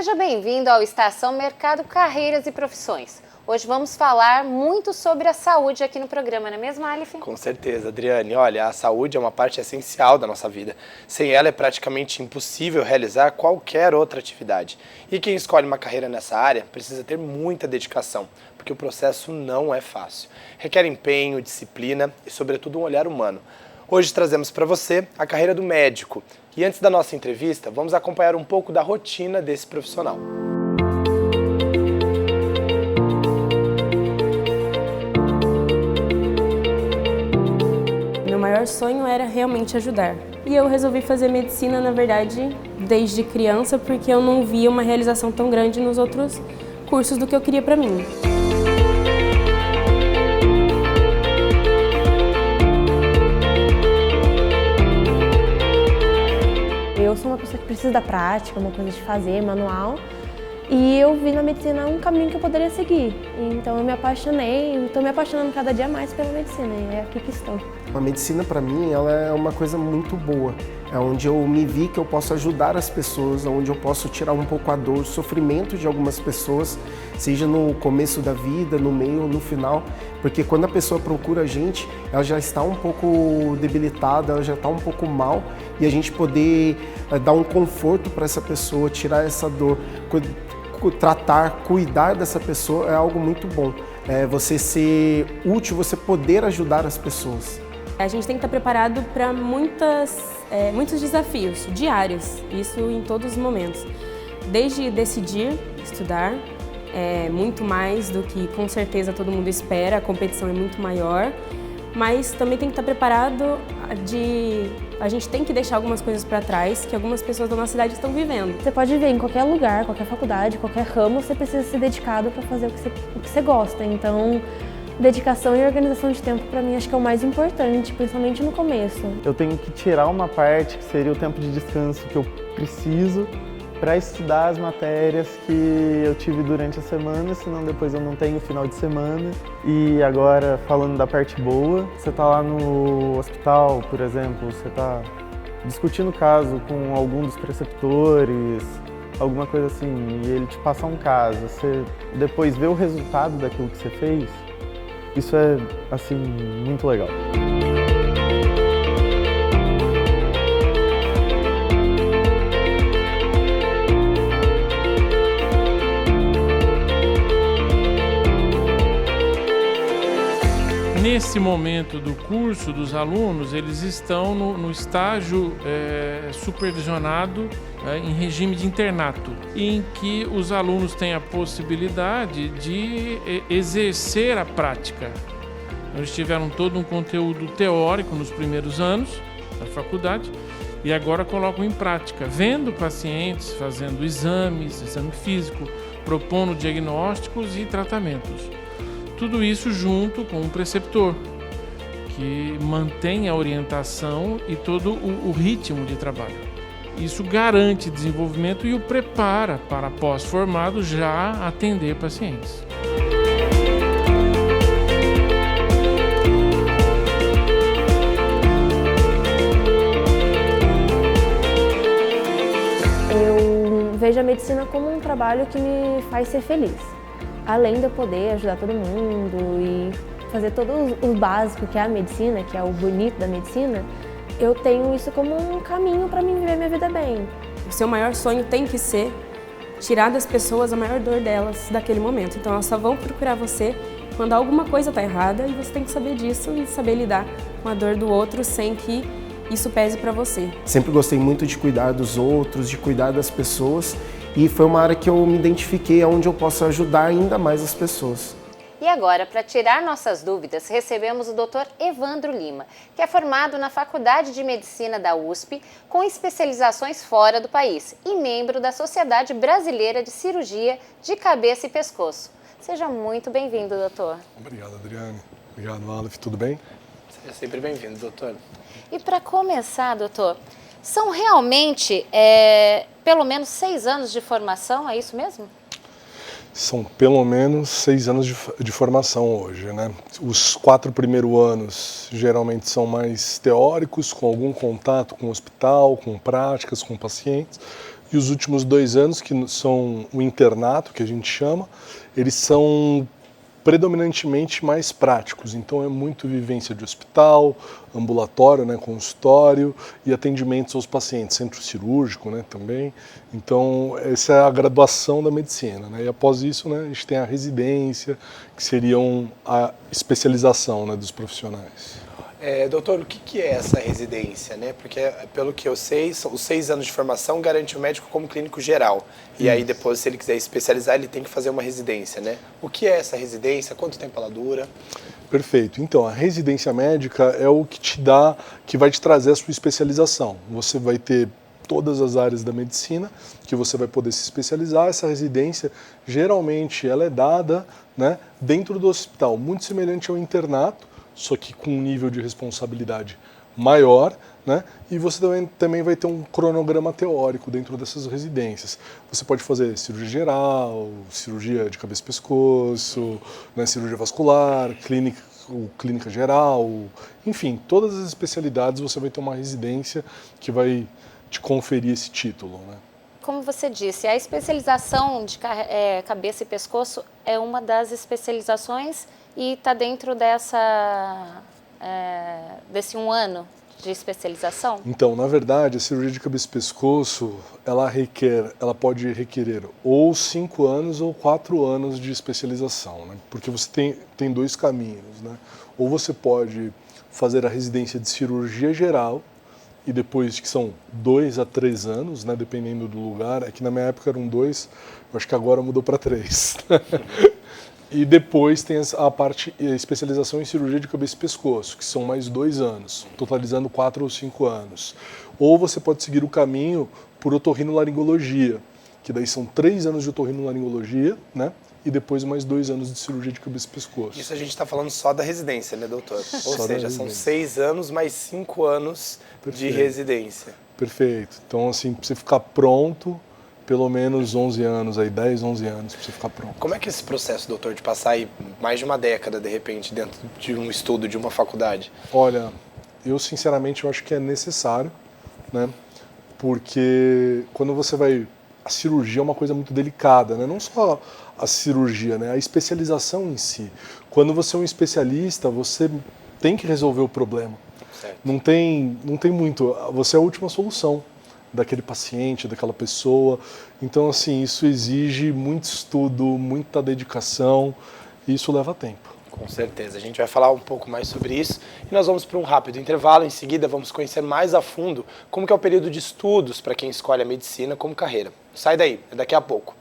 Seja bem-vindo ao Estação Mercado Carreiras e Profissões. Hoje vamos falar muito sobre a saúde aqui no programa, não é mesmo, Aleph? Com certeza, Adriane. Olha, a saúde é uma parte essencial da nossa vida. Sem ela é praticamente impossível realizar qualquer outra atividade. E quem escolhe uma carreira nessa área precisa ter muita dedicação, porque o processo não é fácil. Requer empenho, disciplina e, sobretudo, um olhar humano. Hoje trazemos para você a carreira do médico. E antes da nossa entrevista, vamos acompanhar um pouco da rotina desse profissional. Meu maior sonho era realmente ajudar. E eu resolvi fazer medicina, na verdade, desde criança, porque eu não via uma realização tão grande nos outros cursos do que eu queria para mim. Eu sou uma pessoa que precisa da prática, uma coisa de fazer, manual. E eu vi na medicina um caminho que eu poderia seguir. Então eu me apaixonei, estou me apaixonando cada dia mais pela medicina e é aqui que estou. A medicina, para mim, ela é uma coisa muito boa. É onde eu me vi que eu posso ajudar as pessoas, onde eu posso tirar um pouco a dor, o sofrimento de algumas pessoas, seja no começo da vida, no meio ou no final. Porque quando a pessoa procura a gente, ela já está um pouco debilitada, ela já está um pouco mal, e a gente poder dar um conforto para essa pessoa, tirar essa dor, tratar, cuidar dessa pessoa é algo muito bom. Você ser útil, você poder ajudar as pessoas. A gente tem que estar preparado para muitos desafios diários, isso em todos os momentos. Desde decidir estudar, muito mais do que com certeza todo mundo espera, a competição é muito maior, mas também tem que estar preparado a gente tem que deixar algumas coisas para trás que algumas pessoas da nossa cidade estão vivendo. Você pode ver em qualquer lugar, qualquer faculdade, qualquer ramo, você precisa ser dedicado para fazer o que você gosta. Então, dedicação e organização de tempo, para mim, acho que é o mais importante, principalmente no começo. Eu tenho que tirar uma parte, que seria o tempo de descanso que eu preciso, para estudar as matérias que eu tive durante a semana, senão depois eu não tenho final de semana. E agora, falando da parte boa, você está lá no hospital, por exemplo, você está discutindo caso com algum dos preceptores, alguma coisa assim, e ele te passa um caso, você depois vê o resultado daquilo que você fez, isso é, assim, muito legal. Nesse momento do curso dos alunos, eles estão no estágio supervisionado em regime de internato, em que os alunos têm a possibilidade de exercer a prática. Eles tiveram todo um conteúdo teórico nos primeiros anos da faculdade e agora colocam em prática, vendo pacientes, fazendo exames, exame físico, propondo diagnósticos e tratamentos. Tudo isso junto com um preceptor, que mantém a orientação e todo o ritmo de trabalho. Isso garante desenvolvimento e o prepara para, pós-formado, já atender pacientes. Eu vejo a medicina como um trabalho que me faz ser feliz. Além de eu poder ajudar todo mundo e fazer todo o básico que é a medicina, que é o bonito da medicina, eu tenho isso como um caminho para mim viver minha vida bem. O seu maior sonho tem que ser tirar das pessoas a maior dor delas daquele momento. Então elas só vão procurar você quando alguma coisa está errada e você tem que saber disso e saber lidar com a dor do outro sem que isso pese para você. Sempre gostei muito de cuidar dos outros, de cuidar das pessoas. E foi uma área que eu me identifiquei, onde eu posso ajudar ainda mais as pessoas. E agora, para tirar nossas dúvidas, recebemos o Dr. Evandro Lima, que é formado na Faculdade de Medicina da USP, com especializações fora do país e membro da Sociedade Brasileira de Cirurgia de Cabeça e Pescoço. Seja muito bem-vindo, doutor. Obrigado, Adriane. Obrigado, Aleph. Tudo bem? Seja sempre bem-vindo, doutor. E para começar, doutor, são realmente pelo menos 6 anos de formação, é isso mesmo? São pelo menos 6 anos de formação hoje, né? Os 4 primeiros anos geralmente são mais teóricos, com algum contato com o hospital, com práticas, com pacientes. E os últimos 2 anos, que são o internato, que a gente chama, eles são predominantemente mais práticos. Então é muito vivência de hospital, ambulatório, né, consultório e atendimentos aos pacientes, centro cirúrgico, né, também. Então essa é a graduação da medicina, né? E após isso, né, a gente tem a residência, que seriam a especialização, né, dos profissionais. Doutor, o que é essa residência, né? Porque, pelo que eu sei, os 6 anos de formação garante o médico como clínico geral. E aí, depois, se ele quiser especializar, ele tem que fazer uma residência, né? O que é essa residência? Quanto tempo ela dura? Perfeito. Então, a residência médica é o que te dá, que vai te trazer a sua especialização. Você vai ter todas as áreas da medicina que você vai poder se especializar. Essa residência, geralmente, ela é dada, né, dentro do hospital, muito semelhante ao internato, só que com um nível de responsabilidade maior, né? E você também vai ter um cronograma teórico dentro dessas residências. Você pode fazer cirurgia geral, cirurgia de cabeça e pescoço, né, cirurgia vascular, clínica geral, enfim, todas as especialidades você vai ter uma residência que vai te conferir esse título, né? Como você disse, a especialização de cabeça e pescoço é uma das especializações e está dentro desse 1 ano de especialização? Então, na verdade, a cirurgia de cabeça e pescoço, ela pode requerer ou 5 anos ou 4 anos de especialização, né? Porque você tem 2 caminhos, né? Ou você pode fazer a residência de cirurgia geral, e depois, que são 2 a 3 anos, né, dependendo do lugar. Aqui na minha época eram 2, eu acho que agora mudou para 3. E depois tem a especialização em cirurgia de cabeça e pescoço, que são mais 2 anos, totalizando 4 ou 5 anos. Ou você pode seguir o caminho por otorrinolaringologia, que daí são 3 anos de otorrinolaringologia, né? E depois mais 2 anos de cirurgia de cabeça e pescoço. Isso a gente está falando só da residência, né, doutor? Ou Só seja, são 6 anos mais 5 anos de residência. Perfeito. Então, assim, para você ficar pronto, pelo menos 11 anos, aí 10, 11 anos para você ficar pronto. Como é que é esse processo, doutor, de passar aí mais de uma década, de repente, dentro de um estudo, de uma faculdade? Olha, eu sinceramente eu acho que é necessário, né? Porque quando você vai... A cirurgia é uma coisa muito delicada, né? Não só a cirurgia, né? A especialização em si. Quando você é um especialista, você tem que resolver o problema. Certo. Não tem muito... Você é a última solução daquele paciente, daquela pessoa. Então, assim, isso exige muito estudo, muita dedicação, e isso leva tempo. Com certeza. A gente vai falar um pouco mais sobre isso e nós vamos para um rápido intervalo. Em seguida, vamos conhecer mais a fundo como que é o período de estudos para quem escolhe a medicina como carreira. Sai daí, é daqui a pouco.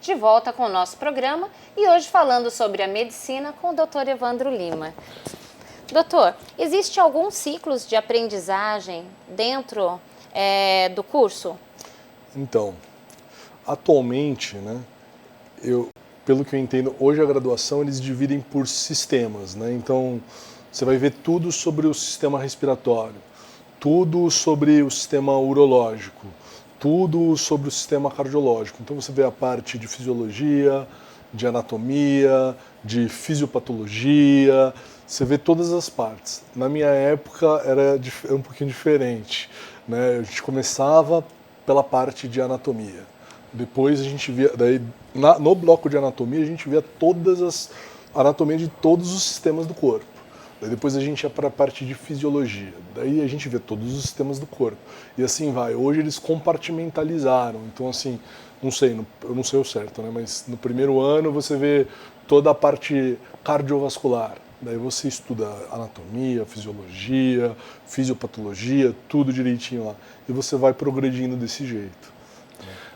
De volta com o nosso programa e hoje falando sobre a medicina com o Dr. Evandro Lima. Doutor, existe algum ciclo de aprendizagem dentro do curso? Então, atualmente, né, pelo que eu entendo, hoje a graduação eles dividem por sistemas, né? Então, você vai ver tudo sobre o sistema respiratório, tudo sobre o sistema urológico, tudo sobre o sistema cardiológico. Então você vê a parte de fisiologia, de anatomia, de fisiopatologia, você vê todas as partes. Na minha época era um pouquinho diferente, né? A gente começava pela parte de anatomia. Depois a gente via, no bloco de anatomia a gente via anatomia de todos os sistemas do corpo. Daí depois a gente ia para a parte de fisiologia, daí a gente vê todos os sistemas do corpo. E assim vai. Hoje eles compartimentalizaram, então assim, eu não sei o certo, né? Mas no primeiro ano você vê toda a parte cardiovascular. Daí você estuda anatomia, fisiologia, fisiopatologia, tudo direitinho lá. E você vai progredindo desse jeito.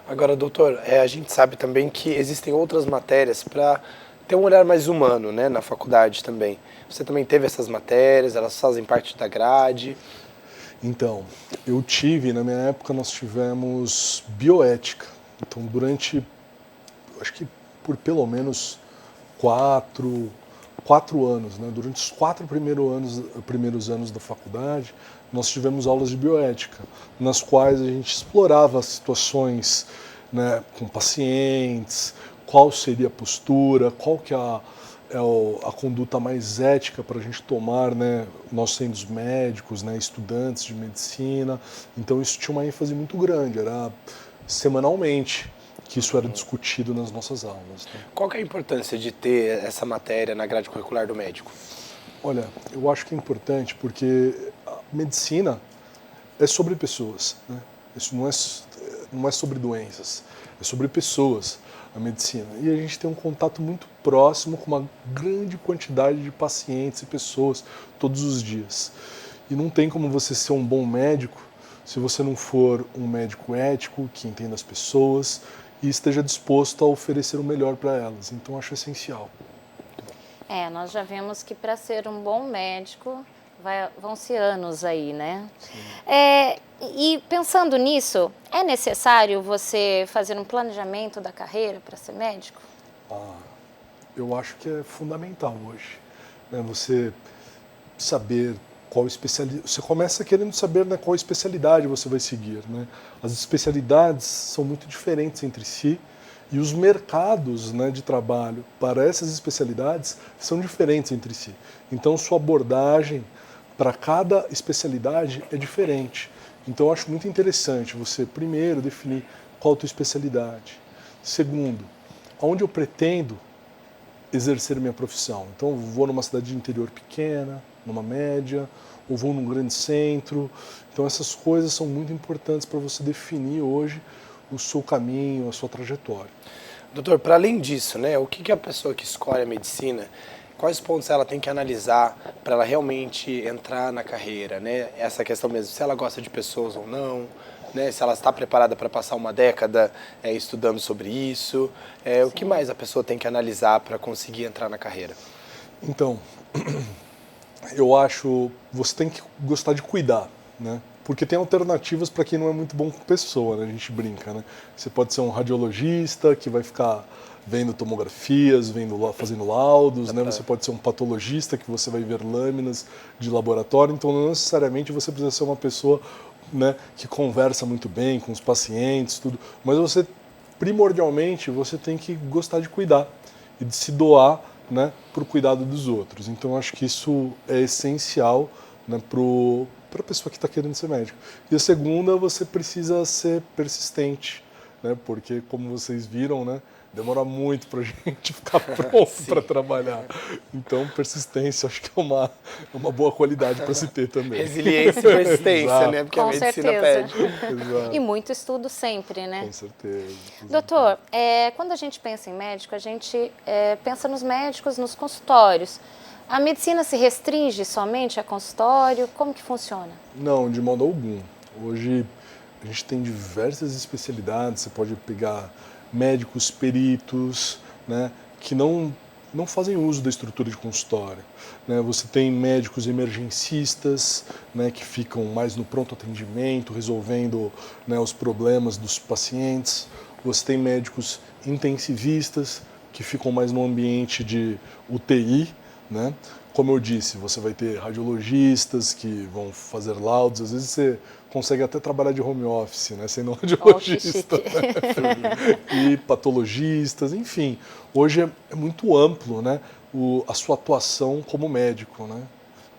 Agora, doutor, a gente sabe também que existem outras matérias para ter um olhar mais humano, né, na faculdade também. Você também teve essas matérias, elas fazem parte da grade? Então, na minha época nós tivemos bioética. Então, acho que por pelo menos 4 anos, né? Durante os 4 primeiros anos da faculdade, nós tivemos aulas de bioética, nas quais a gente explorava situações, né, com pacientes, qual seria a postura, qual que é a conduta mais ética para a gente tomar, né, nós sendo os médicos, né, estudantes de medicina. Então isso tinha uma ênfase muito grande, era semanalmente que isso era discutido nas nossas aulas. Né? Qual que é a importância de ter essa matéria na grade curricular do médico? Olha, eu acho que é importante porque a medicina é sobre pessoas, né? Isso não é sobre doenças, é sobre pessoas, a medicina. E a gente tem um contato muito próximo com uma grande quantidade de pacientes e pessoas todos os dias. E não tem como você ser um bom médico se você não for um médico ético, que entenda as pessoas e esteja disposto a oferecer o melhor para elas. Então, acho essencial. Nós já vimos que para ser um bom médico vão-se anos aí, né? E pensando nisso, é necessário você fazer um planejamento da carreira para ser médico? Eu acho que é fundamental hoje, né? Você saber qual especialidade. Você começa querendo saber, né, qual especialidade você vai seguir, né? As especialidades são muito diferentes entre si. E os mercados, né, de trabalho para essas especialidades são diferentes entre si. Então, sua abordagem para cada especialidade é diferente. Então, eu acho muito interessante você, primeiro, definir qual a tua especialidade. Segundo, onde eu pretendo exercer minha profissão. Então, eu vou numa cidade de interior pequena, numa média, ou vou num grande centro. Então, essas coisas são muito importantes para você definir hoje o seu caminho, a sua trajetória. Doutor, para além disso, né, o que a pessoa que escolhe a medicina, quais pontos ela tem que analisar para ela realmente entrar na carreira, né? Essa questão mesmo, se ela gosta de pessoas ou não, né, se ela está preparada para passar uma década estudando sobre isso, o que mais a pessoa tem que analisar para conseguir entrar na carreira? Então, eu acho que você tem que gostar de cuidar, né? Porque tem alternativas para quem não é muito bom com pessoa, né? A gente brinca, né? Você pode ser um radiologista que vai ficar vendo tomografias, fazendo laudos, né? Você pode ser um patologista que você vai ver lâminas de laboratório. Então, não necessariamente você precisa ser uma pessoa, né, que conversa muito bem com os pacientes, tudo. Mas você, primordialmente, você tem que gostar de cuidar e de se doar, né, para o cuidado dos outros. Então, acho que isso é essencial, né, para a pessoa que está querendo ser médico. E a segunda, você precisa ser persistente, né? Porque, como vocês viram, né, demora muito para a gente ficar pronto para trabalhar. Então, persistência, acho que é uma boa qualidade para se ter também. Resiliência e persistência, né? Porque com a medicina certeza. pede. E muito estudo sempre, né? Com certeza. Doutor, quando a gente pensa em médico, a gente pensa nos médicos, nos consultórios. A medicina se restringe somente a consultório? Como que funciona? Não, de modo algum. Hoje a gente tem diversas especialidades, você pode pegar médicos, peritos, né, que não fazem uso da estrutura de consultório. Né? Você tem médicos emergencistas, né, que ficam mais no pronto atendimento, resolvendo, né, os problemas dos pacientes. Você tem médicos intensivistas, que ficam mais no ambiente de UTI, né? Como eu disse, você vai ter radiologistas que vão fazer laudos, às vezes você consegue até trabalhar de home office, né, sendo radiologista, e patologistas, enfim. Hoje é muito amplo, né, a sua atuação como médico, né?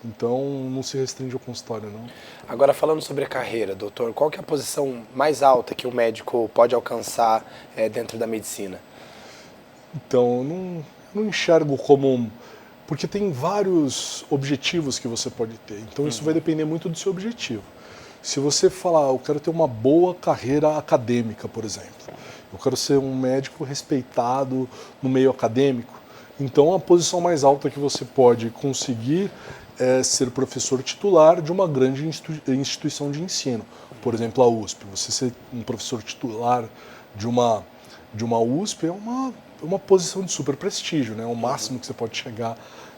Então não se restringe ao consultório, não. Agora, falando sobre a carreira, doutor, qual que é a posição mais alta que o médico pode alcançar dentro da medicina? Então, não enxergo como porque tem vários objetivos que você pode ter. Então, isso vai depender muito do seu objetivo. Se você falar, eu quero ter uma boa carreira acadêmica, por exemplo, eu quero ser um médico respeitado no meio acadêmico, então a posição mais alta que você pode conseguir é ser professor titular de uma grande instituição de ensino. Por exemplo, a USP. Você ser um professor titular de uma USP é uma posição de super prestígio, né? É o máximo que você pode chegar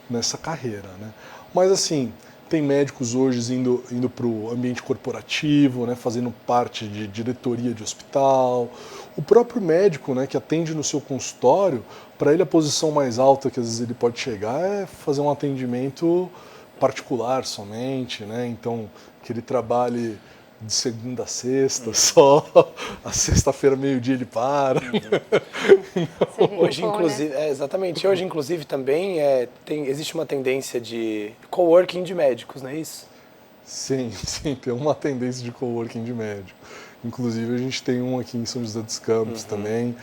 nessa carreira, né? Mas assim, tem médicos hoje indo para o ambiente corporativo, né? Fazendo parte de diretoria de hospital. O próprio médico, né, que atende no seu consultório, para ele a posição mais alta que às vezes ele pode chegar é fazer um atendimento particular somente, né? Então, que ele trabalhe de segunda a sexta só, a sexta-feira, meio-dia ele para. Hoje, inclusive, exatamente. Hoje, inclusive, também existe uma tendência de coworking de médicos, não é isso? Sim, tem uma tendência de coworking de médico. Inclusive, a gente tem um aqui em São José dos Campos também.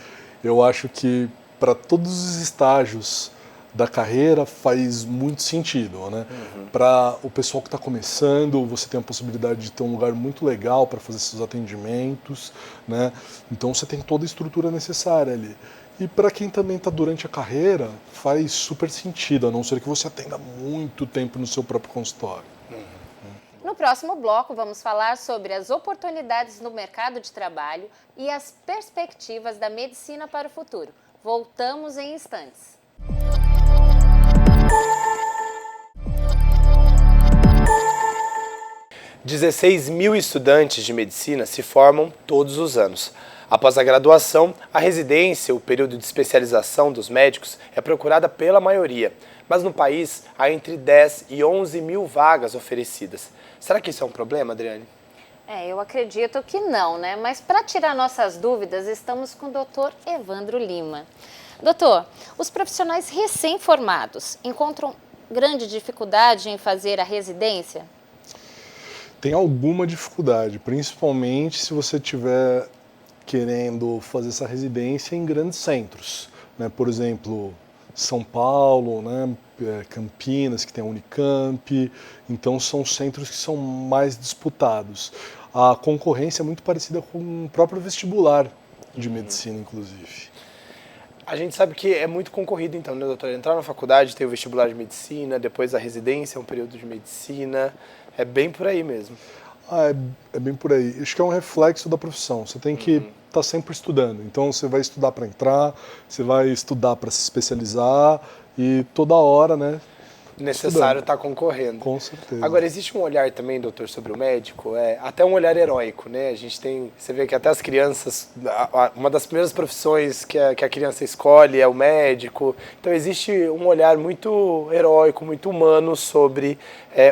Eu acho que para todos os estágios da carreira faz muito sentido, né? Para o pessoal que está começando, você tem a possibilidade de ter um lugar muito legal para fazer seus atendimentos, né? Então você tem toda a estrutura necessária ali. E para quem também está durante a carreira, faz super sentido, a não ser que você atenda muito tempo no seu próprio consultório. No próximo bloco, vamos falar sobre as oportunidades no mercado de trabalho e as perspectivas da medicina para o futuro. Voltamos em instantes. 16 mil estudantes de medicina se formam todos os anos. Após a graduação, a residência, o período de especialização dos médicos, é procurada pela maioria. Mas no país, há entre 10 e 11 mil vagas oferecidas. Será que isso é um problema, Adriane? Eu acredito que não, né? Mas para tirar nossas dúvidas, estamos com o Dr. Evandro Lima. Doutor, os profissionais recém-formados encontram grande dificuldade em fazer a residência? Tem alguma dificuldade, principalmente se você estiver querendo fazer essa residência em grandes centros, né? Por exemplo, São Paulo, né? Campinas, que tem a Unicamp, então são centros que são mais disputados. A concorrência é muito parecida com o próprio vestibular de medicina, inclusive. A gente sabe que é muito concorrido então, né, doutor? Entrar na faculdade, tem o vestibular de medicina, depois a residência, um período de medicina, é bem por aí mesmo. É bem por aí. Acho que é um reflexo da profissão. Você tem que estar sempre estudando. Então você vai estudar para entrar, você vai estudar para se especializar e toda hora, né? Necessário estar concorrendo. Com certeza. Agora, existe um olhar também, doutor, sobre o médico, até um olhar heróico, né? A gente tem, você vê que até as crianças, uma das primeiras profissões que a criança escolhe é o médico. Então, existe um olhar muito heróico, muito humano sobre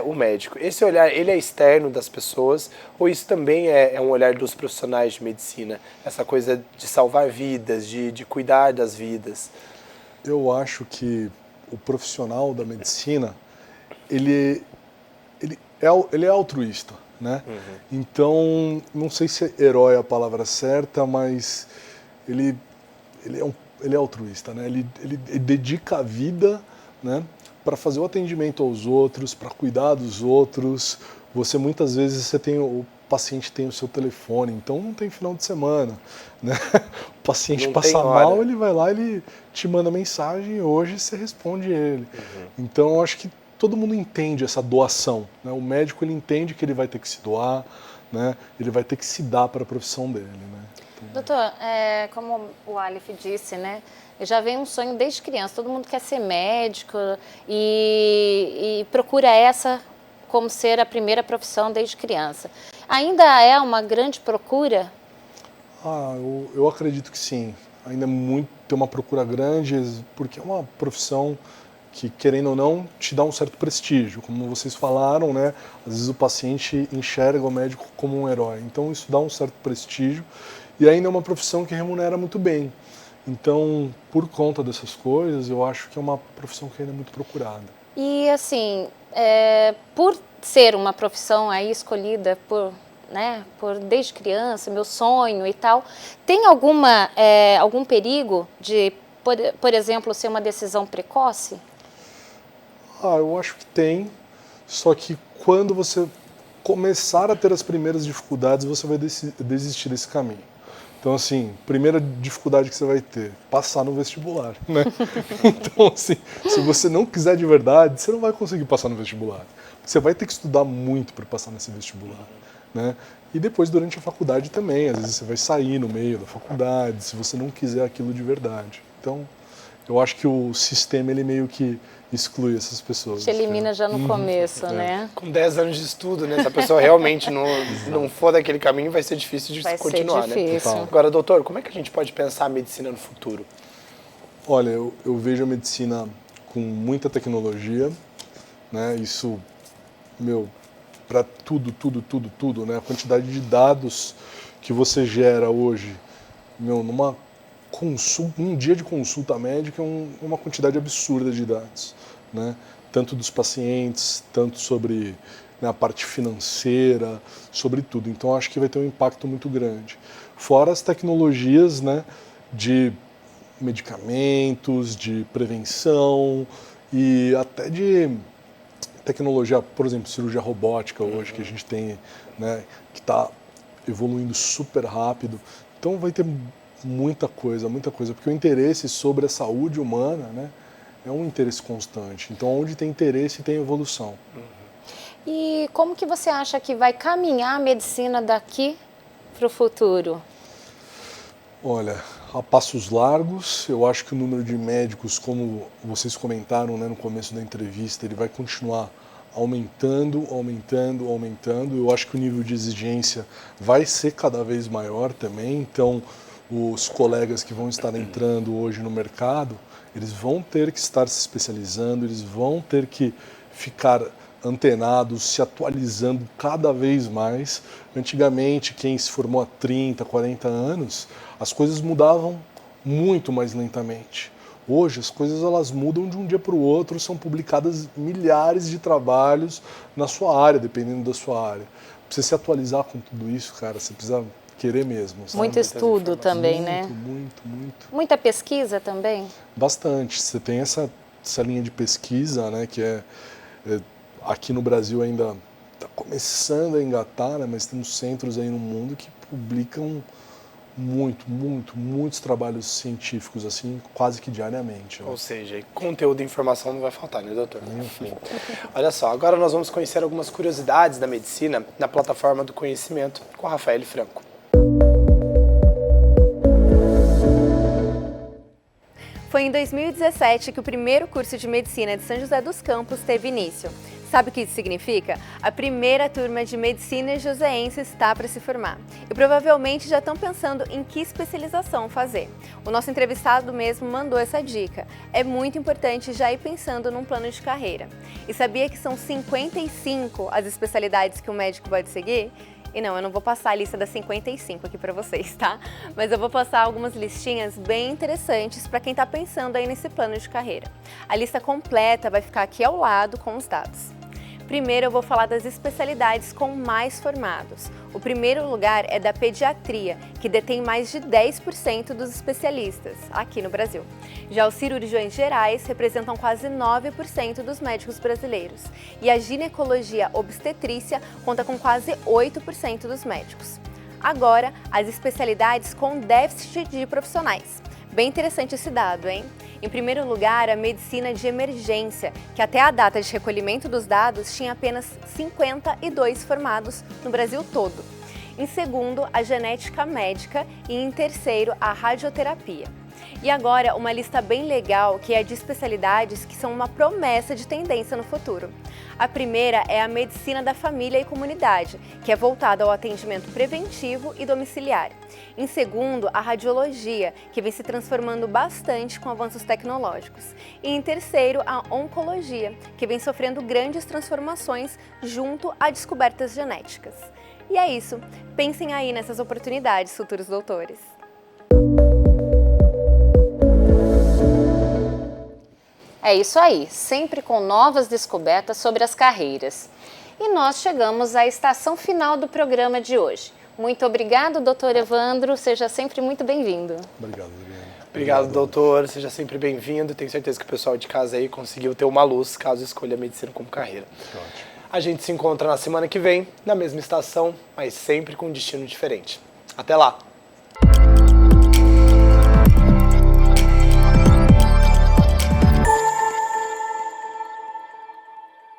o médico. Esse olhar, ele é externo das pessoas ou isso também é um olhar dos profissionais de medicina? Essa coisa de salvar vidas, de cuidar das vidas? Eu acho que o profissional da medicina, ele é altruísta, né? Então, não sei se herói é a palavra certa, mas ele é altruísta, né? Ele dedica a vida, né, para fazer o atendimento aos outros, para cuidar dos outros. Você muitas vezes o paciente tem o seu telefone, então não tem final de semana, né? O paciente passa mal, ele vai lá, ele te manda mensagem e hoje você responde ele. Então eu acho que todo mundo entende essa doação, né? O médico, ele entende que ele vai ter que se doar, né? Ele vai ter que se dar para a profissão dele, né? Então... Doutor, como o Aleph disse, né? Já vem um sonho desde criança, todo mundo quer ser médico e procura essa como ser a primeira profissão desde criança. Ainda é uma grande procura? Eu acredito que sim. Ainda tem uma procura grande, porque é uma profissão que, querendo ou não, te dá um certo prestígio. Como vocês falaram, né? Às vezes o paciente enxerga o médico como um herói. Então isso dá um certo prestígio e ainda é uma profissão que remunera muito bem. Então, por conta dessas coisas, eu acho que é uma profissão que ainda é muito procurada. E assim, por ser uma profissão aí escolhida por desde criança, meu sonho e tal, tem algum perigo de, por exemplo, ser uma decisão precoce? Eu acho que tem, só que quando você começar a ter as primeiras dificuldades, você vai desistir desse caminho. Então, assim, primeira dificuldade que você vai ter, passar no vestibular, né? Então, assim, se você não quiser de verdade, você não vai conseguir passar no vestibular. Você vai ter que estudar muito para passar nesse vestibular, né? E depois, durante a faculdade também, às vezes você vai sair no meio da faculdade, se você não quiser aquilo de verdade. Então, eu acho que o sistema, ele meio que exclui essas pessoas. Te elimina já no começo, né? Com 10 anos de estudo, né? Se a pessoa realmente não for daquele caminho, vai ser difícil de continuar, né? Agora, doutor, como é que a gente pode pensar a medicina no futuro? Olha, eu vejo a medicina com muita tecnologia, né? Isso, para tudo, né? A quantidade de dados que você gera hoje, um dia de consulta médica é uma quantidade absurda de dados, né? Tanto dos pacientes, tanto sobre, né, a parte financeira, sobre tudo. Então acho que vai ter um impacto muito grande. Fora as tecnologias, né, de medicamentos, de prevenção e até de tecnologia, por exemplo, cirurgia robótica hoje que a gente tem, né, que está evoluindo super rápido. Então vai ter muita coisa, porque o interesse sobre a saúde humana, né, é um interesse constante. Então, onde tem interesse, tem evolução. E como que você acha que vai caminhar a medicina daqui para o futuro? Olha, a passos largos, eu acho que o número de médicos, como vocês comentaram, né, no começo da entrevista, ele vai continuar aumentando. Eu acho que o nível de exigência vai ser cada vez maior também. Então, os colegas que vão estar entrando hoje no mercado, eles vão ter que estar se especializando, eles vão ter que ficar antenados, se atualizando cada vez mais. Antigamente, quem se formou há 30, 40 anos, as coisas mudavam muito mais lentamente. Hoje, as coisas elas mudam de um dia para o outro, são publicadas milhares de trabalhos na sua área, dependendo da sua área. Para você se atualizar com tudo isso, cara, você precisa querer mesmo. Sabe? Muito estudo também, né? Muito. Muita pesquisa também? Bastante. Você tem essa linha de pesquisa, né, que aqui no Brasil ainda está começando a engatar, né, mas temos centros aí no mundo que publicam muitos trabalhos científicos, assim, quase que diariamente. Né? Ou seja, conteúdo e informação não vai faltar, né, doutor? Enfim. Olha só, agora nós vamos conhecer algumas curiosidades da medicina na plataforma do conhecimento com a Rafael Franco. Foi em 2017 que o primeiro curso de medicina de São José dos Campos teve início. Sabe o que isso significa? A primeira turma de medicina joseense está para se formar. E provavelmente já estão pensando em que especialização fazer. O nosso entrevistado mesmo mandou essa dica. É muito importante já ir pensando num plano de carreira. E sabia que são 55 as especialidades que um médico pode seguir? E não, eu não vou passar a lista das 55 aqui para vocês, tá? Mas eu vou passar algumas listinhas bem interessantes para quem está pensando aí nesse plano de carreira. A lista completa vai ficar aqui ao lado com os dados. Primeiro eu vou falar das especialidades com mais formados. O primeiro lugar é da pediatria, que detém mais de 10% dos especialistas aqui no Brasil. Já os cirurgiões gerais representam quase 9% dos médicos brasileiros. E a ginecologia obstetrícia conta com quase 8% dos médicos. Agora, as especialidades com déficit de profissionais. Bem interessante esse dado, hein? Em primeiro lugar, a medicina de emergência, que até a data de recolhimento dos dados tinha apenas 52 formados no Brasil todo. Em segundo, a genética médica e em terceiro, a radioterapia. E agora, uma lista bem legal que é de especialidades que são uma promessa de tendência no futuro. A primeira é a medicina da família e comunidade, que é voltada ao atendimento preventivo e domiciliar. Em segundo, a radiologia, que vem se transformando bastante com avanços tecnológicos. E em terceiro, a oncologia, que vem sofrendo grandes transformações junto a descobertas genéticas. E é isso. Pensem aí nessas oportunidades, futuros doutores. É isso aí, sempre com novas descobertas sobre as carreiras. E nós chegamos à estação final do programa de hoje. Muito obrigado, doutor Evandro, seja sempre muito bem-vindo. Obrigado, Adriana. Obrigado, doutor, seja sempre bem-vindo. Tenho certeza que o pessoal de casa aí conseguiu ter uma luz caso escolha a medicina como carreira. Ótimo. A gente se encontra na semana que vem, na mesma estação, mas sempre com um destino diferente. Até lá!